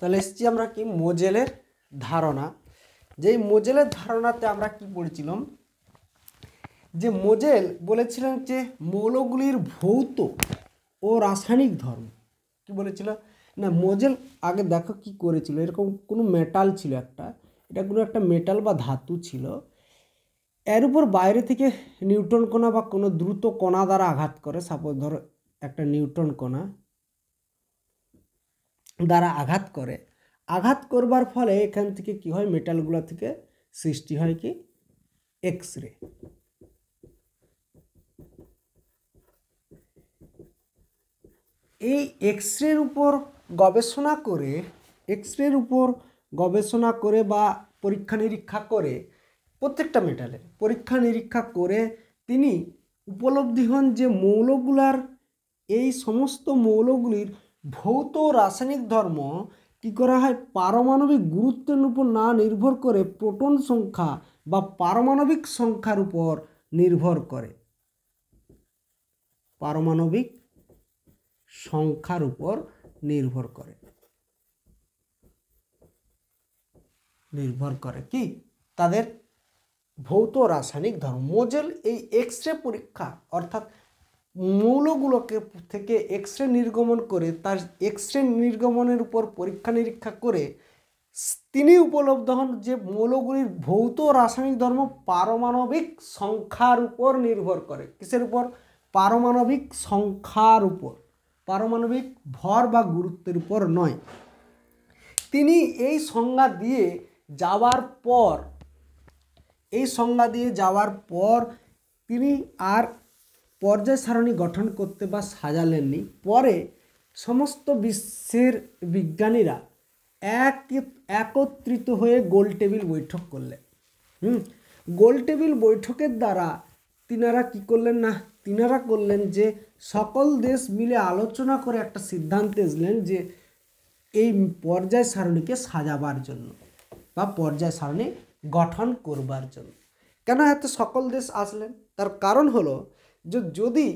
তাহলে এসছি আমরা কি মোজেলের ধারণা। যেই মোজেলের ধারণাতে আমরা কি পড়েছিলাম, যে মোজেল বলেছিলেন যে মৌলগুলির ভৌত ও রাসায়নিক ধর্ম। কি বলেছিল না, মোজেল আগে দেখো কি করেছিল, এরকম কোনো মেটাল ছিল একটা, এটা কোনো একটা মেটাল বা ধাতু ছিল, এর উপর বাইরে থেকে নিউট্রন কণা বা কোনো দ্রুত কণা দ্বারা আঘাত করে। সাপোজ ধরো একটা নিউট্রন কণা দ্বারা আঘাত করে, আঘাত করবার ফলে এখান থেকে কি হয়, মেটালগুলো থেকে সৃষ্টি হয় কি এক্স রে। এই এক্স রের উপর গবেষণা করে বা পরীক্ষা নিরীক্ষা করে, প্রত্যেকটা মেটালের পরীক্ষা নিরীক্ষা করে তিনি উপলব্ধি হন যে মৌলগুলার, এই সমস্ত মৌলগুলির ভৌত রাসায়নিক ধর্ম কি করা হয়, পারমাণবিক গুরুত্বের উপর না নির্ভর করে প্রোটন সংখ্যা বা পারমাণবিক সংখ্যার উপর নির্ভর করে, পারমাণবিক সংখ্যার উপর নির্ভর করে কি তাদের ভৌত রাসায়নিক ধর্ম। মোজেল এই এক্স রে পরীক্ষা অর্থাৎ মৌলগুলোকে থেকে এক্স রে নির্গমন করে, তার এক্স রে নির্গমনের উপর পরীক্ষা নিরীক্ষা করে তিনি উপলব্ধ হন যে মৌলগুলির ভৌত রাসায়নিক ধর্ম পারমাণবিক সংখ্যার উপর নির্ভর করে। কিসের উপর? পারমাণবিক সংখ্যার উপর, পারমাণবিক ভর বা গুরুত্বের উপর নয়। তিনি এই সংজ্ঞা দিয়ে যাওয়ার পর তিনি আর পর্যায় সারণী গঠন করতে বা সাজালেননি। পরে সমস্ত বিশ্বের বিজ্ঞানীরা একত্রিত হয়ে গোল টেবিল বৈঠক করলেন। গোল টেবিল বৈঠকের দ্বারা তিনারা কি করলেন না, তিনারা করলেন যে সকল দেশ মিলে আলোচনা করে একটা সিদ্ধান্তে এলেন যে এই পর্যায় সারণীকে সাজাবার জন্য বা পর্যায় সারণী গঠন করবার জন্য। কেন এত সকল দেশ আসলেন? তার কারণ হলো যে যদি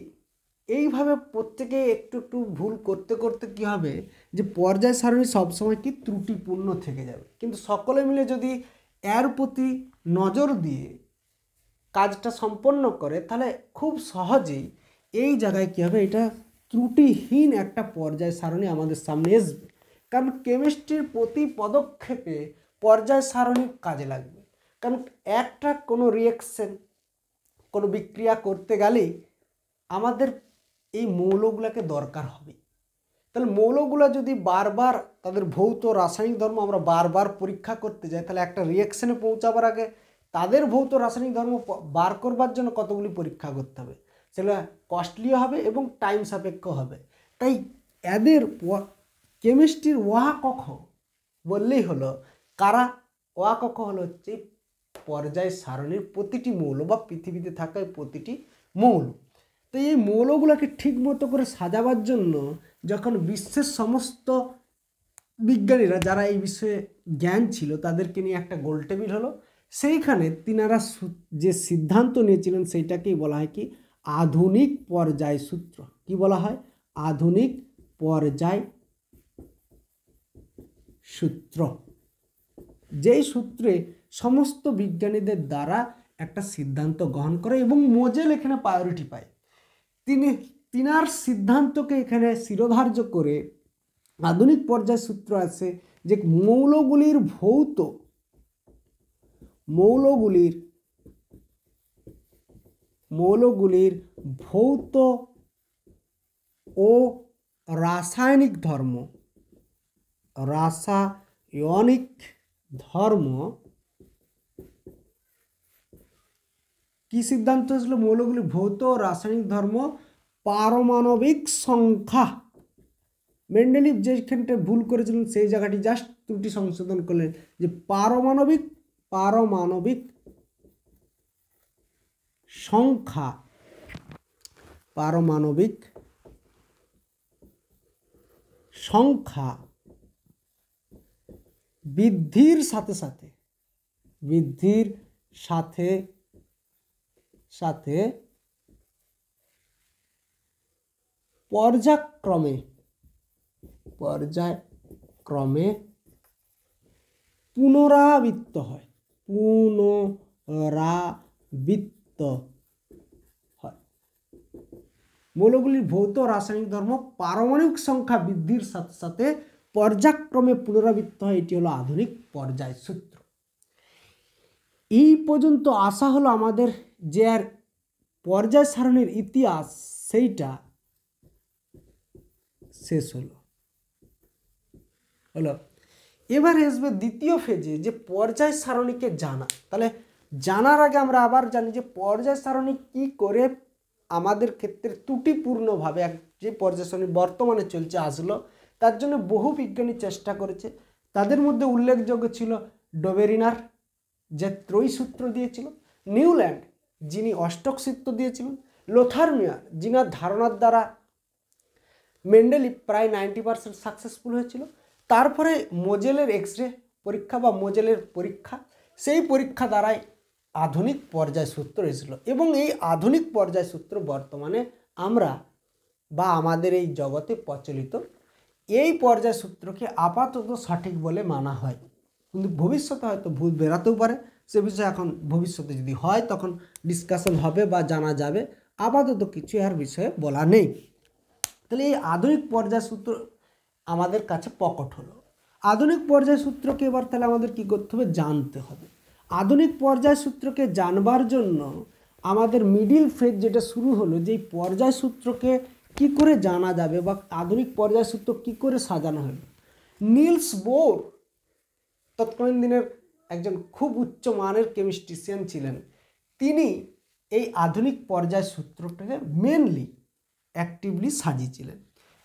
এইভাবে প্রত্যেকে একটু একটু ভুল করতে করতে কি হবে, যে পর্যায় সারণী সবসময় কি ত্রুটিপূর্ণ থেকে যাবে। কিন্তু সকলে মিলে যদি এর প্রতি নজর দিয়ে কাজটা সম্পন্ন করে, তাহলে খুব সহজেই এই জায়গায় কী হবে, এটা ত্রুটিহীন একটা পর্যায় সারণী আমাদের সামনে আসবে। কারণ কেমিস্ট্রির প্রতি পদক্ষেপে পর্যায় সারণী কাজে লাগবে। কারণ একটা কোনো রিয়াকশন, কোনো বিক্রিয়া করতে গেলেই আমাদের এই মৌলগুলোকে দরকার হবে। তাহলে মৌলগুলো যদি বারবার তাদের ভৌত রাসায়নিক ধর্ম আমরা বারবার পরীক্ষা করতে যাই, তাহলে একটা রিয়াকশনে পৌঁছাবার আগে তাদের ভৌত রাসায়নিক ধর্ম বার করবার জন্য কতগুলি পরীক্ষা করতে হবে, সেগুলো কস্টলিও হবে এবং টাইম সাপেক্ষ হবে। তাই এদের কেমিস্ট্রির ওয়া কখ বললেই হলো কারা, ওয়া কখ হলো হচ্ছে পর্যায় সারণীর প্রতিটি মৌল বা পৃথিবীতে থাকা প্রতিটি মৌল। তো এই মৌলগুলোকে ঠিক মতো করে সাজাবার জন্য যখন বিশ্বের সমস্ত বিজ্ঞানীরা যারা এই বিষয়ে জ্ঞান ছিল তাদেরকে নিয়ে একটা গোল টেবিল হলো, সেইখানে তিনারা যে সিদ্ধান্ত নিয়েছিলেন সেইটাকেই বলা হয় কি আধুনিক পর্যায় সূত্র। কি বলা হয়? আধুনিক পর্যায় সূত্র। যেই সূত্রে সমস্ত বিজ্ঞানীদের দ্বারা একটা সিদ্ধান্ত গ্রহণ করে এবং মোজেল এখানে প্রায়োরিটি পায়। তিনার সিদ্ধান্তকে এখানে শিরোধার্য করে আধুনিক পর্যায় সূত্র আছে যে মৌলগুলির ভৌত ও রাসায়নিক ধর্ম কি সিদ্ধান্ত হয়েছিল? মৌলগুলির ভৌত ও রাসায়নিক ধর্ম পারমাণবিক সংখ্যা। মেন্ডেলিভ যেখানটা ভুল করেছিলেন সেই জায়গাটি জাস্ট ত্রুটি সংশোধন করলেন যে পারমাণবিক সংখ্যা বৃদ্ধির সাথে পর্যায়ক্রমে পুনরাবৃত্ত হয়, পুনরাবৃত্ত হয়। মৌলগুলির ভৌত রাসায়নিক ধর্ম পারমাণবিক সংখ্যা বৃদ্ধির সাথে সাথে পর্যায়ক্রমে পুনরাবৃত্ত হয়। এটি হলো আধুনিক পর্যায় সূত্র। এই পর্যন্ত আসা হলো আমাদের যে আর পর্যায় সারণীর ইতিহাস সেইটা শেষ হলো। এবার আসবে দ্বিতীয় ফেজে, যে পর্যায় সারণীকে জানা। তাহলে জানার আগে আমরা আবার জানি যে পর্যায় সারণী কি করে আমাদের ক্ষেত্রে ত্রুটিপূর্ণভাবে যে পর্যায় সারণী বর্তমানে চলছে আসলো, তার জন্য বহু বিজ্ঞানী চেষ্টা করেছে। তাদের মধ্যে উল্লেখযোগ্য ছিল ডোবেরিনার, যে ত্রয়ী সূত্র দিয়েছিল, নিউল্যান্ড যিনি অষ্টক সূত্র দিয়েছিলেন, লোথারমিয়ার যিনার ধারণার দ্বারা মেন্ডেলি প্রায় 90% সাকসেসফুল হয়েছিল। তারপরে মোজেলের এক্সরে পরীক্ষা বা মোজেলের পরীক্ষা, সেই পরীক্ষা দ্বারাই আধুনিক পর্যায় সূত্র এসেছিল। এবং এই আধুনিক পর্যায় সূত্র বর্তমানে আমরা বা আমাদের এই জগতে প্রচলিত। এই পর্যায় সূত্রকে আপাতত সঠিক বলে মানা হয়, কিন্তু ভবিষ্যতে হয়তো ভুল বেরাতেও পারে। সে বিষয়ে এখন ভবিষ্যতে যদি হয় তখন ডিসকাশন হবে বা জানা যাবে। আপাতত কিছু এর বিষয়ে বলা নেই। তাহলে এই আধুনিক পর্যায় সূত্র আমাদের কাছে প্রকট হলো। আধুনিক পর্যায় সূত্রকে এবার তাহলে আমাদের কী করতে হবে, জানতে হবে। আধুনিক পর্যায় সূত্রকে জানবার জন্য আমাদের মিডিল ফেজ যেটা শুরু হলো, যে পর্যায় সূত্রকে কি করে জানা যাবে বা আধুনিক পর্যায় সূত্র কি করে সাজানো হলো। নিলস বোর তৎকালীন দিনের একজন খুব উচ্চ মানের কেমিস্ট্রিশিয়ান ছিলেন। তিনি এই আধুনিক পর্যায় সূত্রটাকে মেনলি অ্যাক্টিভলি সাজিয়েছিলেন।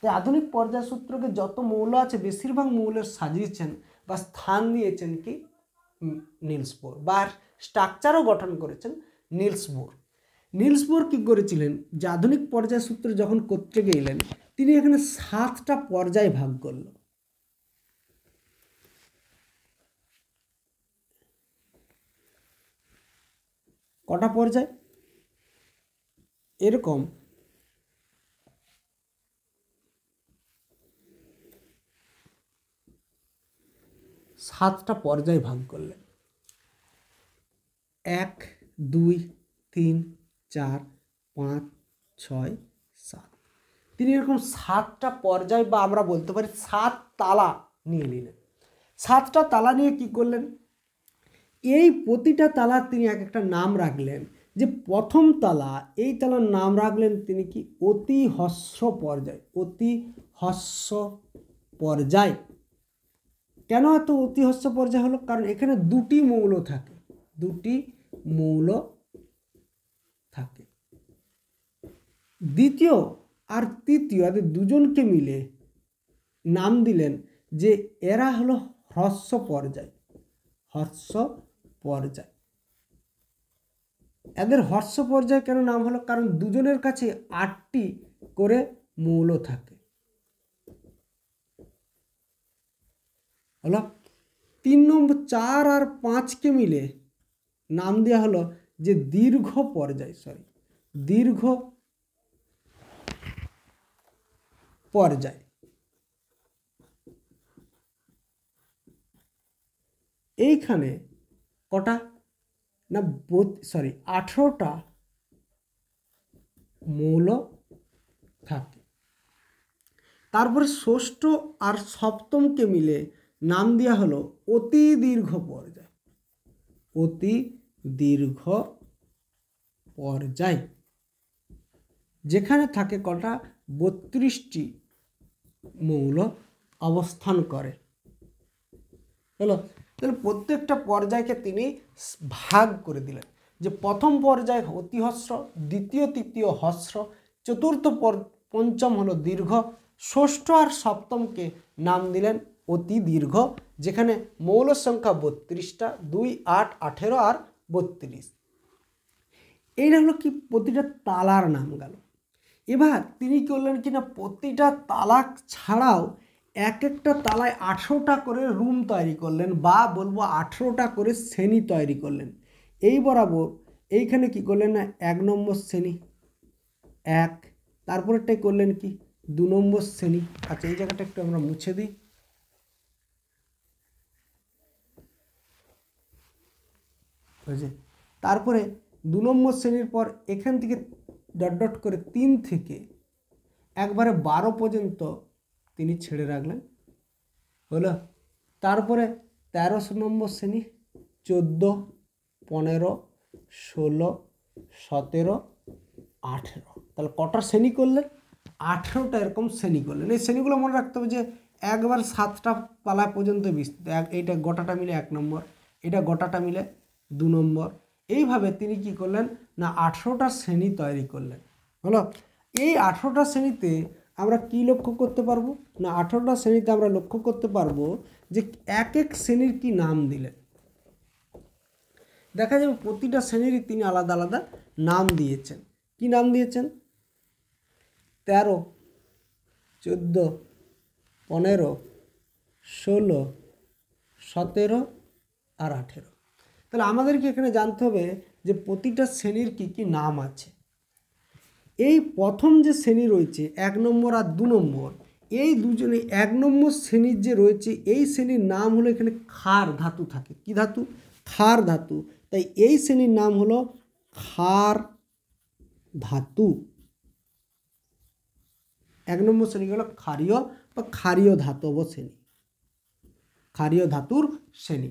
তাই আধুনিক পর্যায় সূত্রকে যত মৌল আছে বেশিরভাগ মৌলের সাজিয়েছেন বা স্থান দিয়েছেন কি নিলস বোর, বা স্ট্রাকচারও গঠন করেছেন নিলস বোর। নিলস বোর কী করেছিলেন, যে আধুনিক পর্যায় সূত্র যখন করতে গেলেন, তিনি এখানে 7টা পর্যায় ভাগ করল। কটা পর্যায়? এরকম 7টা পর্যায় ভাগ করলেন। 1, 2, 3, 4, 5, 6, 7। তিনি এরকম 7টা পর্যায় বা আমরা বলতে পারি 7 তালা নিয়ে নিলেন। 7টা তালা নিয়ে কি করলেন, এই প্রতিটা তালার তিনি এক একটা নাম রাখলেন। যে প্রথম তালা, এই তালার নাম রাখলেন তিনি কি, অতি হ্রস্ব পর্যায়। অতি হ্রস্ব পর্যায়। কেন এত অতি হ্রস্ব পর্যায় হলো, কারণ এখানে দুটি মৌল থাকে, দুটি মৌল থাকে। দ্বিতীয় আর তৃতীয় এদের দুজনকে মিলে নাম দিলেন যে এরা হলো হ্রস্ব পর্যায়। হ্রস্ব পর্যায়। এদের হ্রস্ব পর্যায় কেন নাম হলো, কারণ দুজনের কাছে 8টি করে মৌল থাকে। হলো 3 নম্বর 4 আর 5কে মিলে নাম দেওয়া হলো যে দীর্ঘ পর্যায়, দীর্ঘ পর্যায়। এইখানে কটা না 18টা মৌল থাকে। তারপরে ষষ্ঠ আর সপ্তমকে মিলে নাম দেওয়া হলো অতি দীর্ঘ পর্যায়। অতি দীর্ঘ পর্যায়, যেখানে থাকে কটা, 32টি মৌল অবস্থান করে। হলো, তাহলে প্রত্যেকটা পর্যায়কে তিনি ভাগ করে দিলেন, যে প্রথম পর্যায় অতি হ্রস্ব, দ্বিতীয় তৃতীয় হ্রস্ব, চতুর্থ পঞ্চম হলো দীর্ঘ, ষষ্ঠ আর সপ্তমকে নাম দিলেন অতি দীর্ঘ, যেখানে মৌল সংখ্যা 32টা, 2, 8, 18 আর 32। এইটা হলো কি প্রতিটা তালার নাম গেল। এবার তিনি করলেন কিনা প্রতিটা তালা ছাড়াও এক একটা তালায় 18টা করে রুম তৈরি করলেন, বা বলবো 18টা করে শ্রেণী তৈরি করলেন। এই বরাবর এইখানে কি করলেন না, 1 নম্বর শ্রেণী 1, তারপরেরটাই করলেন কি 2 নম্বর শ্রেণী। আচ্ছা, এই জায়গাটা একটু আমরা মুছে দিই। হয়েছে। তারপরে 2 নম্বর শ্রেণীর পর এখান থেকে ডট ডট করে 3 থেকে একবারে 12 পর্যন্ত তিনি ছেড়ে রাখলেন, হলো। তারপরে 13 নম্বর শ্রেণী 14, 15, 16, 17, 18, তাহলে কটা শ্রেণী করলেন? 18টা এরকম শ্রেণী করলেন। এই শ্রেণীগুলো মনে রাখতে হবে যে একবার 7টা পালা পর্যন্ত বিস্তৃত। এইটা গোটাটা মিলে 1 নম্বর, এটা গোটাটা মিলে 2 নম্বর। এইভাবে তিনি কি করলেন না 18টা শ্রেণী তৈরি করলেন, হলো। এই 18টা শ্রেণীতে আমরা কি লক্ষ্য করতে পারবো না 18টা শ্রেণীতে আমরা লক্ষ্য করতে পারবো যে এক এক শ্রেণীর কি নাম দিলেন। দেখা যাবে প্রতিটা শ্রেণীরই তিনি আলাদা আলাদা নাম দিয়েছেন। কি নাম দিয়েছেন? 13, 14, 15, 16, 17 আর 18। তাহলে আমাদেরকে এখানে জানতে হবে যে প্রতিটা শ্রেণীর কি কি নাম আছে। এই প্রথম যে শ্রেণী রয়েছে 1 নম্বর আর 2 নম্বর, এই দুজনে 1 নম্বর শ্রেণীর যে রয়েছে এই শ্রেণীর নাম হলো, এখানে ক্ষার ধাতু থাকে। কি ধাতু? ক্ষার ধাতু। তাই এই শ্রেণীর নাম হলো ক্ষার ধাতু। 1 নম্বর শ্রেণী হলো ক্ষারীয় বা ক্ষারীয় ধাতব শ্রেণী, ক্ষারীয় ধাতুর শ্রেণী।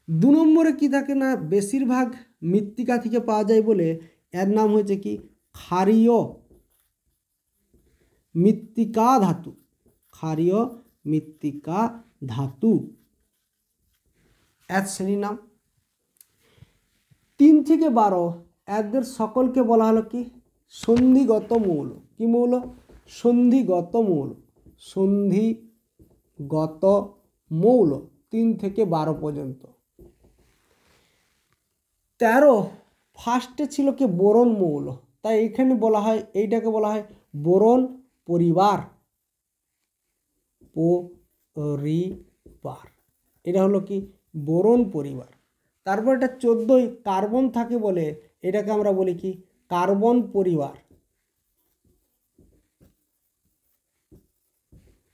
2 নম্বরে কি থাকে না বেশিরভাগ মৃত্তিকা থেকে পাওয়া যায় বলে এর নাম হয়েছে কি ক্ষারীয় মৃত্তিকা ধাতু। ক্ষারীয় মৃত্তিকা ধাতু এর শ্রেণীর নাম। 3 থেকে 12 এদের সকলকে বলা হলো কি সন্ধিগত মৌল। কি মৌল? সন্ধিগত মৌল। সন্ধিগত মৌল 3 থেকে 12 পর্যন্ত। 13 ফার্স্টে ছিল কি বোরন মৌল, তাই এখানে বলা হয় এইটাকে বলা হয় বোরন পরিবার। পরিবার এটা হলো কি বোরন পরিবার। তারপর এটা 14 কার্বন থাকে বলে এটাকে আমরা বলি কি কার্বন পরিবার।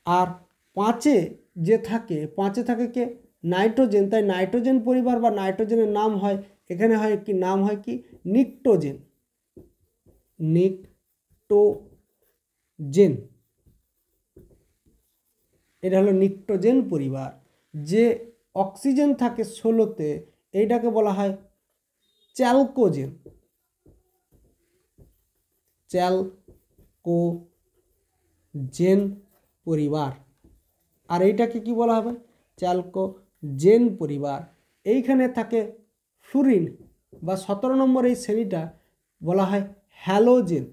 আর 5-এ যে থাকে 5-এ থাকে কে নাইট্রোজেন, তাই নাইট্রোজেন পরিবার বা নাইট্রোজেনের নাম হয় এখানে হয় কি নাম হয় কি নিকটোজেন। নিকটোজেন এটা হলো নিকটোজেন পরিবার। যে অক্সিজেন থাকে 16-তে এইটাকে বলা হয় চ্যালকোজেন। চ্যালকোজেন পরিবার। আর এইটাকে কি বলা হবে চ্যালকোজেন পরিবার। এইখানে থাকে ফ্লুরিন বা 17 নম্বর এই শ্রেণীটা বলা হয় হ্যালোজেন।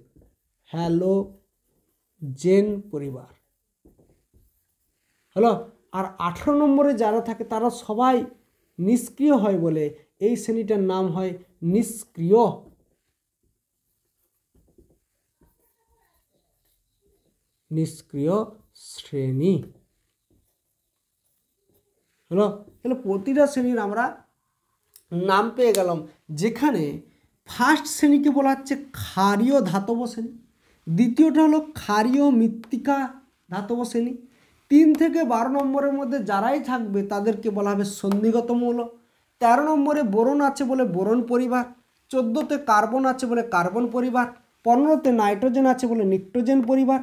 হ্যালোজেন পরিবার, হলো। আর 18 নম্বরে যারা থাকে তারা সবাই নিষ্ক্রিয় হয় বলে এই শ্রেণীটার নাম হয় নিষ্ক্রিয়। নিষ্ক্রিয় শ্রেণী, হলো। তাহলে প্রতিটা শ্রেণীর আমরা নাম পেয়ে গেলাম। যেখানে ফার্স্ট শ্রেণীকে বলা হচ্ছে ক্ষারীয় ধাতব শ্রেণী, দ্বিতীয়টা হলো ক্ষারীয় মৃত্তিকা ধাতব শ্রেণী, 3 থেকে 12 নম্বরের মধ্যে যারাই থাকবে তাদেরকে বলা হবে সন্ধিগত মৌল। 13 নম্বরে বোরন আছে বলে বোরন পরিবার, 14তে কার্বন আছে বলে কার্বন পরিবার, 15তে নাইট্রোজেন আছে বলে নিকটোজেন পরিবার,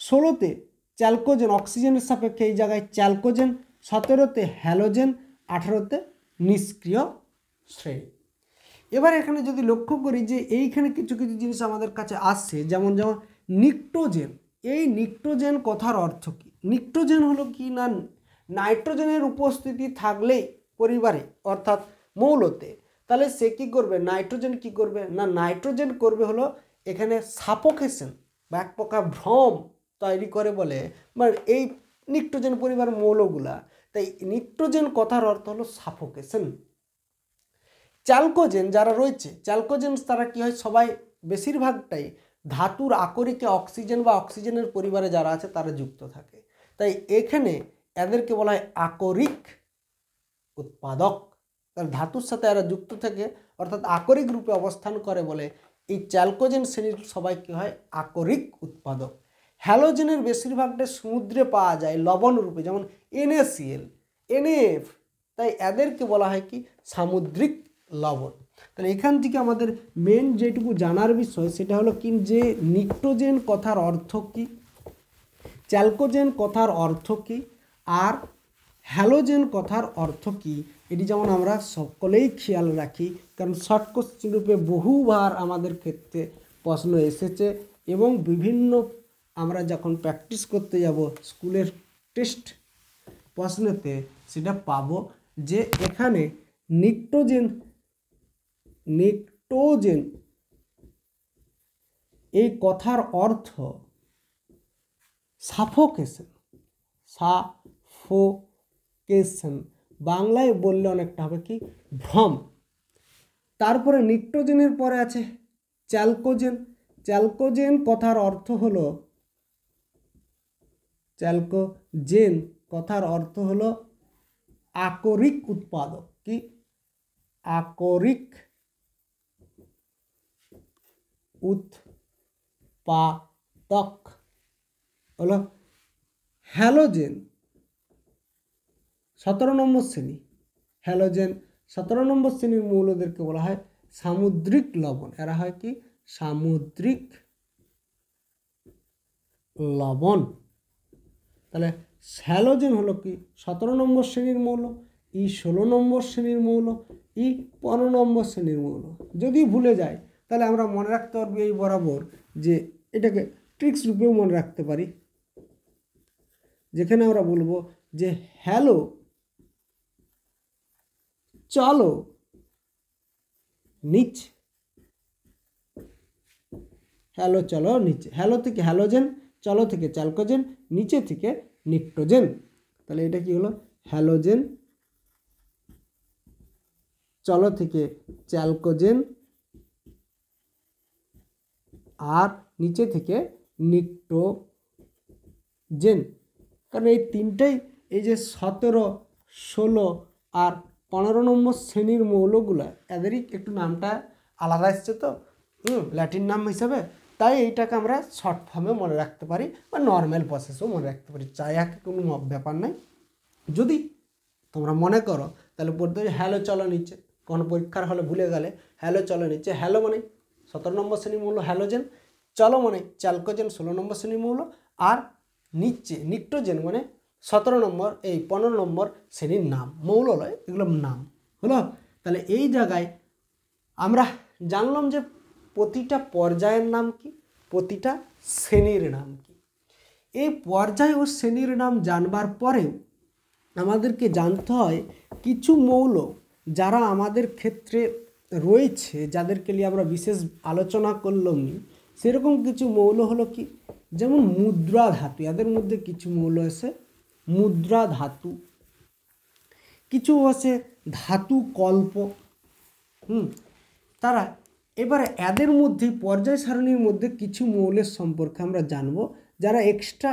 16তে চ্যালকোজেন অক্সিজেনের সাপেক্ষে এই জায়গায় চ্যালকোজেন, 17তে হ্যালোজেন, 18তে নিষ্ক্রিয় শ্রেণী। এবার এখানে যদি লক্ষ্য করি যে এইখানে কিছু কিছু জিনিস আমাদের কাছে আসছে, যেমন নিকটোজেন। এই নিকটোজেন কথার অর্থ কি? নিকটোজেন হলো কি না নাইট্রোজেনের উপস্থিতি থাকলে পরিবারে অর্থাৎ মৌলতে, তাহলে সে কি করবে নাইট্রোজেন কি করবে না নাইট্রোজেন করবে হলো এখানে সাফোকেশন বা এক প্রকার ভ্রম তৈরি করে বলে এই নিকটোজেন পরিবার মৌলগুলা। তাই নিকটোজেন কথার অর্থ হলো সাফোকেশন। চ্যালকোজেন যারা রয়েছে চ্যালকোজেন তারা কি হয় সবাই বেশিরভাগটাই ধাতুর আকরিকে অক্সিজেন বা অক্সিজেনের পরিবারে যারা আছে তারা যুক্ত থাকে, তাই এখানে এদেরকে বলা হয় আকরিক উৎপাদক। তার ধাতুর সাথে এরা যুক্ত থাকে অর্থাৎ আকরিক রূপে অবস্থান করে বলে এই চ্যালকোজেন শ্রেণীর সবাই কি হয় আকরিক উৎপাদক। হ্যালোজেনের বেশিরভাগটা সমুদ্রে পাওয়া যায় লবণ রূপে, যেমন NaCl, NaF, তাই এদেরকে বলা হয় কি সামুদ্রিক লবণ। তাহলে এখান থেকে আমাদের মেন যেটুকু জানার বিষয় সেটা হলো কি, যে নিট্রোজেন কথার অর্থ কী, চ্যালকোজেন কথার অর্থ কী, আর হ্যালোজেন কথার অর্থ কী, এটি যেমন আমরা সকলেই খেয়াল রাখি, কারণ শর্ট কোশ্চেন রূপে বহুবার আমাদের ক্ষেত্রে প্রশ্ন এসেছে এবং বিভিন্ন আমরা যখন প্র্যাকটিস করতে যাব স্কুলের টেস্ট প্রশ্নেতে সেটা পাবো যে এখানে নিট্রোজেন এই কথার অর্থ সাফোকেশন, বাংলায় বললে অনেকটা হবে কি, ভ্রম। তারপরে নিট্রোজেনের পরে আছে চ্যালকোজেন কথার অর্থ হলো আকরিক উৎপাদক, কি আকরিক উৎপাদক হলো। হ্যালোজেন 17 নম্বর শ্রেণী, হ্যালোজেন 17 নম্বর শ্রেণীর মৌলদেরকে বলা হয় সামুদ্রিক লবণ। এরা হয় কি, সামুদ্রিক লবণ। তাহলে হ্যালোজেন হলো কি 17 নম্বর শ্রেণীর মৌল, 16 নম্বর শ্রেণীর মৌল, 15 নম্বর শ্রেণীর মৌল। যদি ভুলে যায় তাহলে আমরা মনে রাখতে পারবো এই বরাবর, যে এটাকে ট্রিক্স রূপেও মনে রাখতে পারি, যেখানে আমরা বলবো যে হ্যালো চলো নিচে, হ্যালো থেকে হ্যালোজেন, চলো থেকে চ্যালকোজেন, নিচে থেকে নিট্রোজেন। তাহলে এটা কি হলো, হ্যালোজেন, চলো থেকে চ্যালকোজেন, আর নিচে থেকে নিট্রোজেন। কারণ এই তিনটাই এই যে 17, 16 আর 15 নম্বর শ্রেণীর মৌলগুলো, এদেরই একটু নামটা আলাদা এসছে তো ল্যাটিন নাম হিসাবে, তাই এইটাকে আমরা শর্ট ফর্মে মনে রাখতে পারি বা নর্মাল প্রসেসও মনে রাখতে পারি, চাই এক কোনো ব্যাপার নাই। যদি তোমরা মনে করো তাহলে পড়তে হবে হ্যালো চলো নিচে, কোনো পরীক্ষার হলে ভুলে গেলে হ্যালো চলো নিচে, হ্যালো মানে 17 নম্বর শ্রেণীর মৌল হ্যালোজেন, চলো মানে চ্যালকোজেন 16 নম্বর শ্রেণীর মৌল, আর নিচে নিট্রোজেন মানে 17 নম্বর 15 নম্বর শ্রেণীর নাম, মৌল নয় এগুলো নাম হলো। তাহলে এই জায়গায় আমরা জানলাম যে প্রতিটা পর্যায়ের নাম কি, প্রতিটা শ্রেণীর নাম কি। এই পর্যায় ও শ্রেণীর নাম জানবার পরেও আমাদেরকে জানতে হয় কিছু মৌল যারা আমাদের ক্ষেত্রে রয়েছে, যাদেরকে নিয়ে আমরা বিশেষ আলোচনা করলাম, সেরকম কিছু মৌল হলো কি, যেমন মুদ্রা ধাতু, এদের মধ্যে কিছু মৌল আছে মুদ্রা ধাতু, কিছু আছে ধাতু কল্প। তারা এবারে এদের মধ্যে পর্যায় সারণীর মধ্যে কিছু মৌলের সম্পর্কে আমরা জানব যারা এক্সট্রা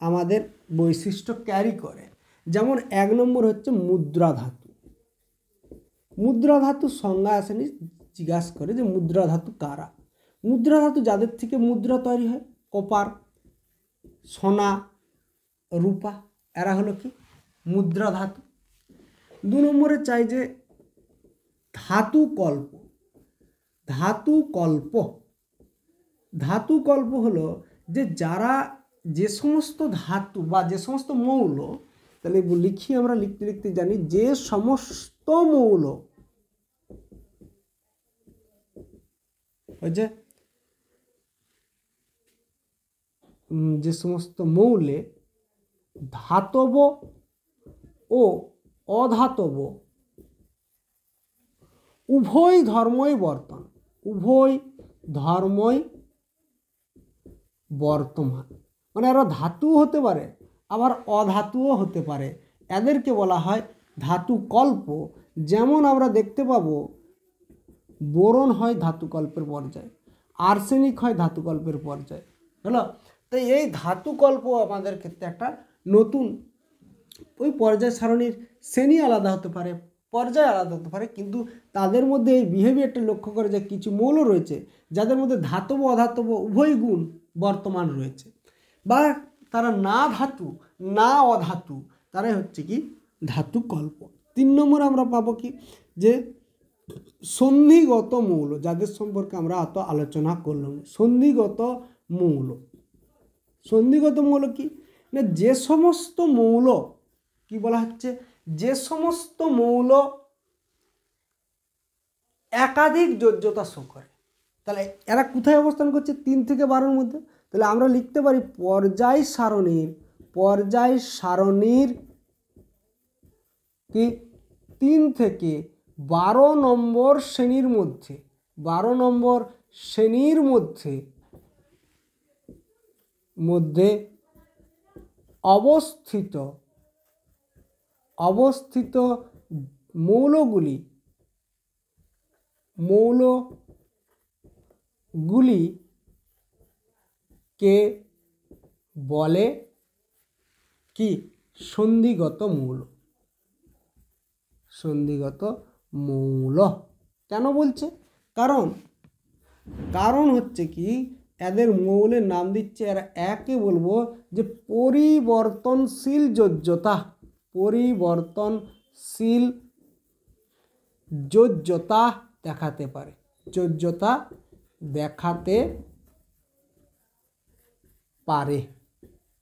আমাদের বৈশিষ্ট্য ক্যারি করে। যেমন 1 নম্বর হচ্ছে মুদ্রা ধাতু। মুদ্রা ধাতু সংজ্ঞা আসেনি, জিজ্ঞাসা করে যে মুদ্রা ধাতু কারা। মুদ্রা ধাতু যাদের থেকে মুদ্রা তৈরি হয়, কপার, সোনা, রূপা, এরা হলো কি মুদ্রা ধাতু। 2 নম্বরে চাই যে ধাতু কল্প। ধাতু কল্প হলো যে যারা যে সমস্ত ধাতু বা যে সমস্ত মৌল, তাহলে লিখি আমরা লিখতে লিখতে জানি যে সমস্ত মৌল যে সমস্ত মৌলে ধাতব ও অধাতব উভয় ধর্মই বর্তমান, মানে এরা ধাতু হতে পারে আবার অধাতুও হতে পারে, এদেরকে বলা হয় ধাতু কল্প। যেমন আমরা দেখতে পাবো বোরন হয় ধাতুকল্পের পর্যায়ে, আর্সেনিক হয় ধাতুকল্পের পর্যায়ে, হলো। তাই এই ধাতুকল্প আমাদের ক্ষেত্রে একটা নতুন, ওই পর্যায় সারণীর শ্রেণী আলাদা হতে পারে, পর্যায় আলাদা হতে পারে, কিন্তু তাদের মধ্যে এই বিহেভিয়ারটা লক্ষ্য করে যে কিছু মৌল রয়েছে যাদের মধ্যে ধাতব অধাতব উভয় গুণ বর্তমান রয়েছে, বা তারা না ধাতু না অধাতু, তারাই হচ্ছে কি ধাতু কল্প। 3 নম্বর আমরা পাবো কি, যে সন্ধিগত মৌল, যাদের সম্পর্কে আমরা অত আলোচনা করলাম। সন্ধিগত মৌল, সন্ধিগত মৌল কি না, যে সমস্ত মৌল কি বলা হচ্ছে, যে সমস্ত মৌল একাধিক যোজ্যতা শো করে। তাহলে এরা কোথায় অবস্থান করছে, 3 থেকে 12-র মধ্যে। তাহলে আমরা লিখতে পারি পর্যায় সারণীর কি 3 থেকে 12 নম্বর শ্রেণীর মধ্যে, 12 নম্বর শ্রেণীর মধ্যে অবস্থিত মৌলগুলিকে বলে কি, সন্ধিগত মৌল। সন্ধিগত মৌল কেন বলছে, কারণ হচ্ছে কি, এদের মৌলের নাম দিচ্ছে, এরা একে বলবো যে পরিবর্তনশীল যোজ্যতা দেখাতে পারে,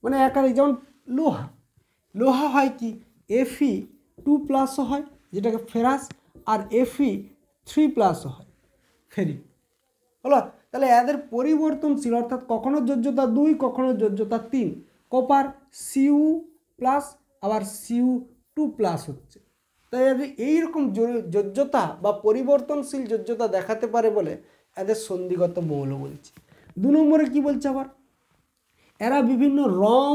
মানে একাধিক। যেমন লোহা হয় কি, Fe2+ হয় যেটাকে ফেরাস, আর Fe3+ হয় ফেরিক, হলো। তাহলে এদের পরিবর্তনশীল, অর্থাৎ কখনো যোজ্যতা 2, কখনো যোজ্যতা 3। কপার Cu+, আবার Cu2+ হচ্ছে। তাই এদের এইরকম যোজ্যতা বা পরিবর্তনশীল যোজ্যতা দেখাতে পারে বলে এদের সন্ধিগত মৌল বলছে। 2 নম্বরে কি বলছে আবার, এরা বিভিন্ন রং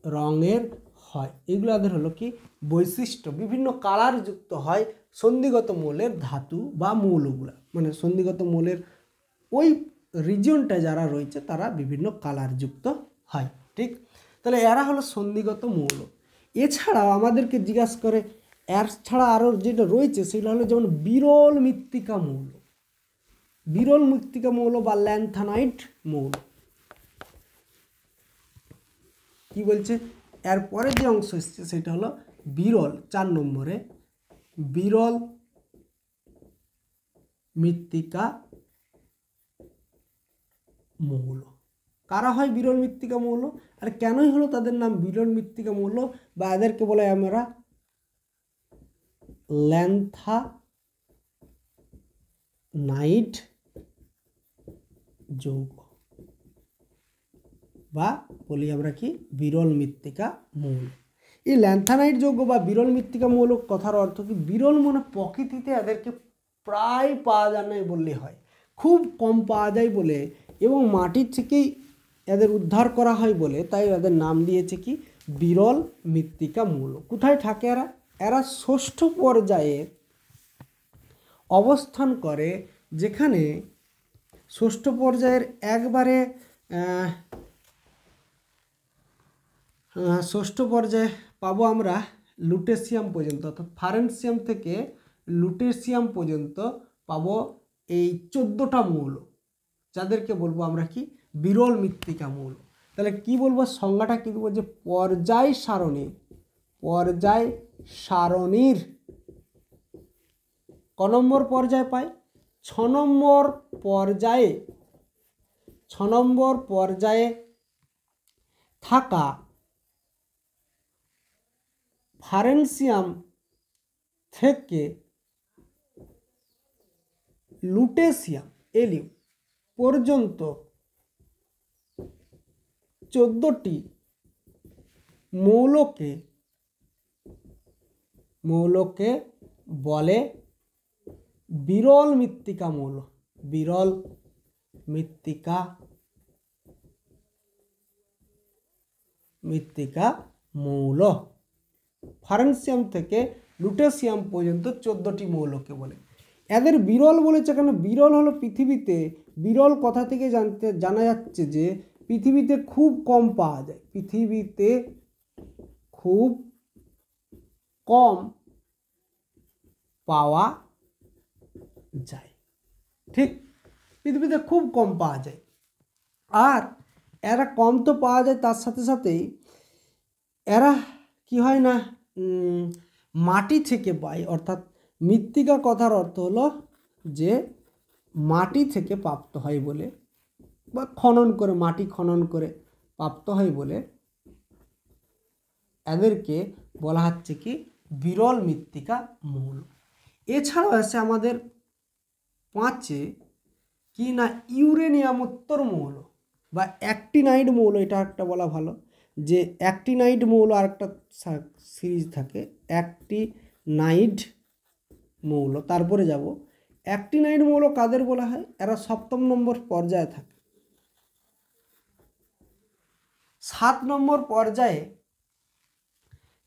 বেরঙের হয়, এগুলো এদের হলো কি বৈশিষ্ট্য, বিভিন্ন কালার যুক্ত হয় সন্ধিগত মৌলের ধাতু বা মৌলগুলা, মানে সন্ধিগত মৌলের ওই রিজিয়নটা যারা রয়েছে তারা বিভিন্ন কালার যুক্ত হয়, ঠিক। তাহলে এরা হলো সন্ধিগত মৌল। এছাড়াও আমাদেরকে জিজ্ঞাসা করে, এর ছাড়া আরও যেটা রয়েছে সেটা হলো যেমন বিরল মৃত্তিকা মৌল বা ল্যান্থানাইট মৌল। কি বলছে, এরপরে যে অংশ এসছে সেটা হলো বিরল, 4 নম্বরে বিরল মৃত্তিকা মৌল। কারা হয় বিরল মৃত্তিকা মৌল, আর কেনই হলো তাদের নাম বিরল মৃত্তিকা মৌল, বা এদেরকে বলে আমরা ল্যান্থানাইট যৌগ, বা বলি আমরা কি বিরল মৃত্তিকা মৌল। এই ল্যান্থানাইট যৌগ বা বিরল মৃত্তিকা মৌল কথার অর্থ কি, বিরল মানে প্রকৃতিতে এদেরকে প্রায় পাওয়া যায় না বললে হয়, খুব কম পাওয়া যায় বলে, এবং মাটির থেকেই এদের উদ্ধার করা হয় বলে, তাই এদের নাম দিয়েছে কি বিরল মৃত্তিকা মৌল। কোথায় থাকে এরা ষষ্ঠ পর্যায়ে অবস্থান করে, যেখানে ষষ্ঠ পর্যায়ের একবারে ষষ্ঠ পর্যায়ে পাবো আমরা লুটেসিয়াম পর্যন্ত, অর্থাৎ ফারেনসিয়াম থেকে লুটেসিয়াম পর্যন্ত পাবো এই 14টা মৌল, যাদেরকে বলবো আমরা কি বিরল মৃত্তিকা মৌল। তাহলে কি বলবো, সংজ্ঞাটা কি দেবো, যে পর্যায় সারণীর ক নম্বর পর্যায়ে পাই, 6 নম্বর পর্যায়ে থাকা ফারেনসিয়াম থেকে লুটেসিয়াম পর্যন্ত 14টি মৌলকে বলে বিরল মৃত্তিকা মৌল। ফারেনসিয়াম থেকে লুটেসিয়াম পর্যন্ত 14টি মৌলকে বলে। এদের বিরল বলেছে কেন, বিরল হলো পৃথিবীতে, বিরল কথা থেকে জানা যাচ্ছে যে পৃথিবীতে খুব কম পাওয়া যায়, ঠিক, পৃথিবীতে খুব কম পাওয়া যায়। আর এরা কম তো পাওয়া যায়, তার সাথে সাথেই এরা কি হয় না, মাটি থেকে পাই, অর্থাৎ মৃত্তিকা কথার অর্থ হলো যে মাটি থেকে প্রাপ্ত হয় বলে, বা খনন করে, মাটি খনন করে প্রাপ্ত হয় বলে এদেরকে বলা হচ্ছে কি বিরল মৃত্তিকা মৌল। এছাড়াও আছে আমাদের 5 কি না ইউরেনিয়ামোত্তর মৌল বা অ্যাক্টিনাইড মৌল, এটা একটা বলা ভালো যে অ্যাক্টিনাইড মৌল আর একটা সিরিজ থাকে অ্যাক্টিনাইড মৌল। তারপরে যাব অ্যাক্টিনাইড মৌল কাদের বলা হয়, এরা 7 নম্বর পর্যায়ে থাকে। 7 নম্বর পর্যায়ে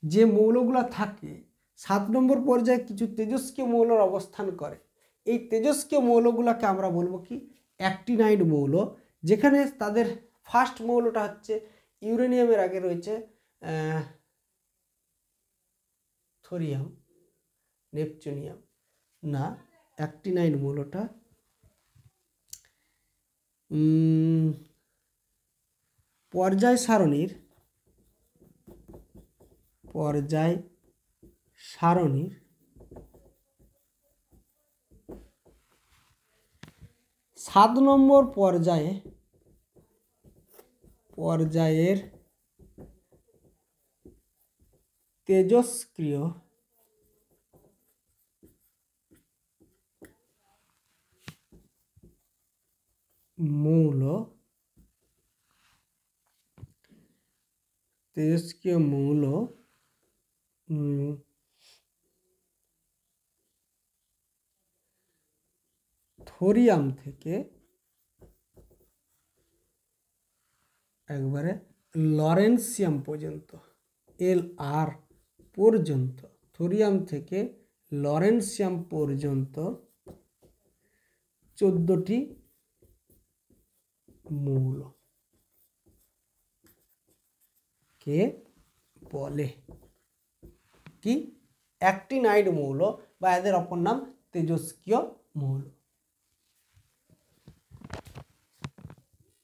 যে মৌলগুলো থাকে, 7 নম্বর পর্যায়ে কিছু তেজস্ক্রিয় মৌলের অবস্থান করে। এই তেজস্ক্রিয় মৌলগুলোকে আমরা বলবো কি অ্যাক্টিনাইড মৌল, যেখানে তাদের ফার্স্ট মৌলটা হচ্ছে ইউরেনিয়ামের আগে রয়েছে থোরিয়াম, নেপচুনিয়াম না, অ্যাক্টিনাইড মৌলটা পর্যায় সারণীর 7 নম্বর পর্যায়ের তেজস্ক্রিয় মৌল থোরিয়াম থেকে একবারে লরেন্সিয়াম পর্যন্ত, LR পর্যন্ত, থোরিয়াম থেকে লরেন্সিয়াম পর্যন্ত 14টি মৌল কে বলে কি অ্যাক্টিনাইড মৌল, বা এদের অপর নাম তেজস্ক্রিয় মৌল।